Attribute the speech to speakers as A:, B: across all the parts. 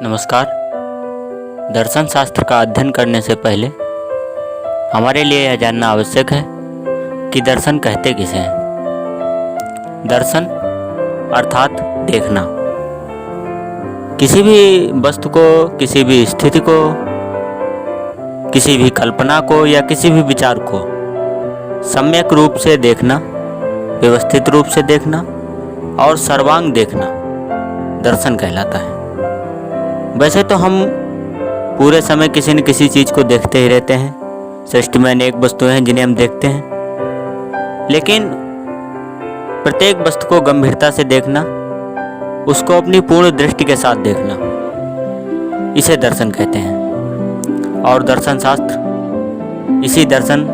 A: नमस्कार। दर्शन शास्त्र का अध्ययन करने से पहले हमारे लिए यह जानना आवश्यक है कि दर्शन कहते किसे हैं। दर्शन अर्थात देखना। किसी भी वस्तु को, किसी भी स्थिति को, किसी भी कल्पना को या किसी भी विचार को सम्यक रूप से देखना, व्यवस्थित रूप से देखना और सर्वांग देखना दर्शन कहलाता है। वैसे तो हम पूरे समय किसी न किसी चीज़ को देखते ही रहते हैं। सृष्टि में अनेक वस्तुएं हैं जिन्हें हम देखते हैं, लेकिन प्रत्येक वस्तु को गंभीरता से देखना, उसको अपनी पूर्ण दृष्टि के साथ देखना, इसे दर्शन कहते हैं। और दर्शन शास्त्र इसी दर्शन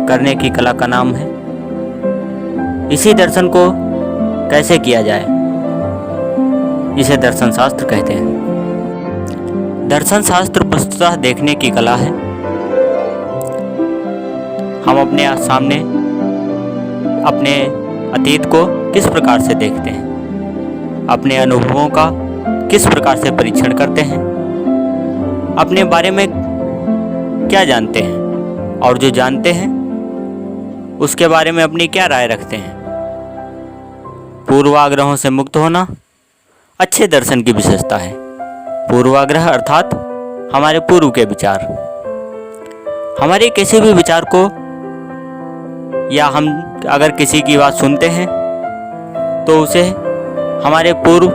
A: करने की कला का नाम है। इसी दर्शन को कैसे किया जाए, इसे दर्शन शास्त्र कहते हैं। दर्शन शास्त्र वस्तुतः देखने की कला है। हम अपने सामने अपने अतीत को किस प्रकार से देखते हैं, अपने अनुभवों का किस प्रकार से परीक्षण करते हैं, अपने बारे में क्या जानते हैं और जो जानते हैं उसके बारे में अपनी क्या राय रखते हैं। पूर्वाग्रहों से मुक्त होना अच्छे दर्शन की विशेषता है। पूर्वाग्रह अर्थात हमारे पूर्व के विचार। हमारे किसी भी विचार को या हम अगर किसी की बात सुनते हैं तो उसे हमारे पूर्व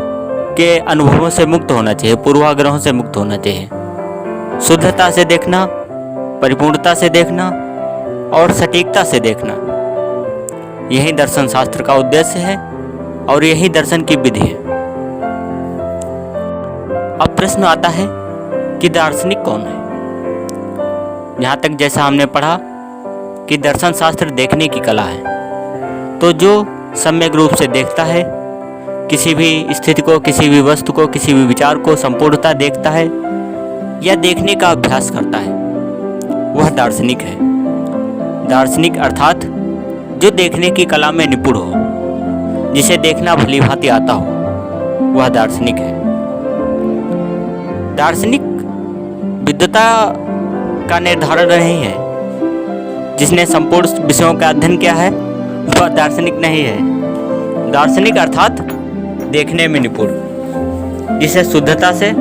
A: के अनुभवों से मुक्त होना चाहिए, पूर्वाग्रहों से मुक्त होना चाहिए। शुद्धता से देखना, परिपूर्णता से देखना और सटीकता से देखना, यही दर्शन शास्त्र का उद्देश्य है और यही दर्शन की विधि है। अब प्रश्न आता है कि दार्शनिक कौन है। यहाँ तक जैसा हमने पढ़ा कि दर्शन शास्त्र देखने की कला है, तो जो सम्यक रूप से देखता है, किसी भी स्थिति को, किसी भी वस्तु को, किसी भी विचार को संपूर्णता देखता है या देखने का अभ्यास करता है, वह दार्शनिक है। दार्शनिक अर्थात जो देखने की कला में निपुण हो, जिसे देखना भली भांति आता हो, वह दार्शनिक है। दार्शनिक विद्वता का निर्धारण नहीं है। जिसने संपूर्ण विषयों का अध्ययन किया है वह दार्शनिक नहीं है। दार्शनिक अर्थात देखने में निपुण, जिसे शुद्धता से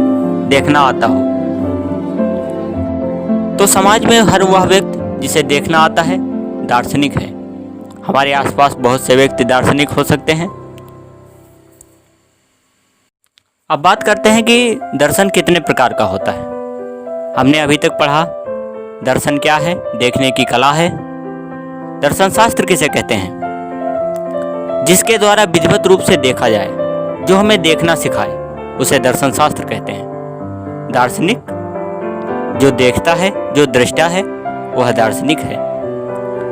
A: देखना आता हो। तो समाज में हर वह व्यक्ति जिसे देखना आता है दार्शनिक है। हमारे आसपास बहुत से व्यक्ति दार्शनिक हो सकते हैं। अब बात करते हैं कि दर्शन कितने प्रकार का होता है। हमने अभी तक पढ़ा दर्शन क्या है, देखने की कला है। दर्शन शास्त्र किसे कहते हैं? जिसके द्वारा विधिवत रूप से देखा जाए, जो हमें देखना सिखाए, उसे दर्शन शास्त्र कहते हैं। दार्शनिक जो देखता है, जो दृष्टा है, वह दार्शनिक है।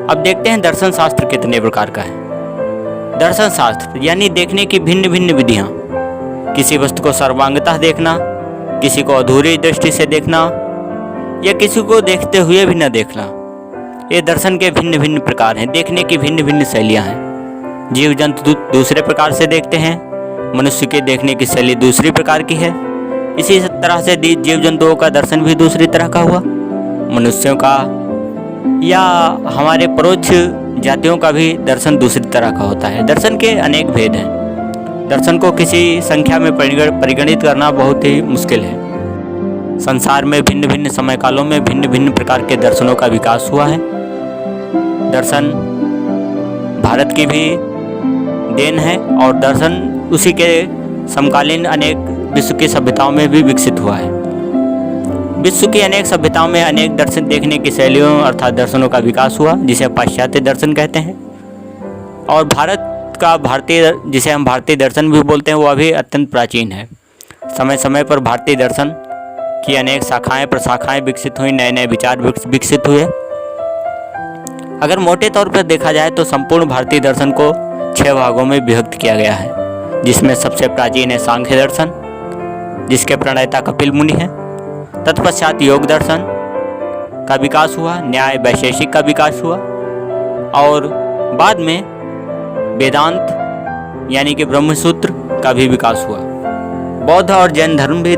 A: अब देखते हैं दर्शन शास्त्र कितने प्रकार का है। दर्शन शास्त्र यानी देखने की भिन्न भिन्न विधियाँ। किसी वस्तु को सर्वांगतः देखना, किसी को अधूरी दृष्टि से देखना या किसी को देखते हुए भी न देखना, ये दर्शन के भिन्न भिन्न प्रकार हैं। देखने की भिन्न भिन्न शैलियाँ हैं। जीव जंतु दूसरे प्रकार से देखते हैं, मनुष्य के देखने की शैली दूसरी प्रकार की है। इसी तरह से जीव जंतुओं का दर्शन भी दूसरी तरह का हुआ। मनुष्यों का या हमारे परोक्ष जातियों का भी दर्शन दूसरी तरह का होता है। दर्शन के अनेक भेद हैं। दर्शन को किसी संख्या में परिगणित करना बहुत ही मुश्किल है। संसार में भिन्न भिन्न समय कालों में भिन्न भिन्न प्रकार के दर्शनों का विकास हुआ है। दर्शन भारत की भी देन है और दर्शन उसी के समकालीन अनेक विश्व की सभ्यताओं में भी विकसित हुआ है। विश्व की अनेक सभ्यताओं में अनेक दर्शन देखने की शैलियों अर्थात दर्शनों का विकास हुआ, जिसे पाश्चात्य दर्शन कहते हैं। और भारत का भारतीय, जिसे हम भारतीय दर्शन भी बोलते हैं, वह भी अत्यंत प्राचीन है। समय समय पर भारतीय दर्शन की अनेक शाखाएं प्रशाखाएं विकसित हुई, नए नए विचार विकसित हुए। अगर मोटे तौर पर देखा जाए तो संपूर्ण भारतीय दर्शन को 6 भागों में विभक्त किया गया है, जिसमें सबसे प्राचीन है सांख्य दर्शन, जिसके प्रणेता कपिल मुनि हैं। तत्पश्चात योग दर्शन का विकास हुआ, न्याय वैशेषिक का विकास हुआ और बाद में वेदांत यानी कि ब्रह्मसूत्र का भी विकास हुआ। बौद्ध और जैन धर्म भी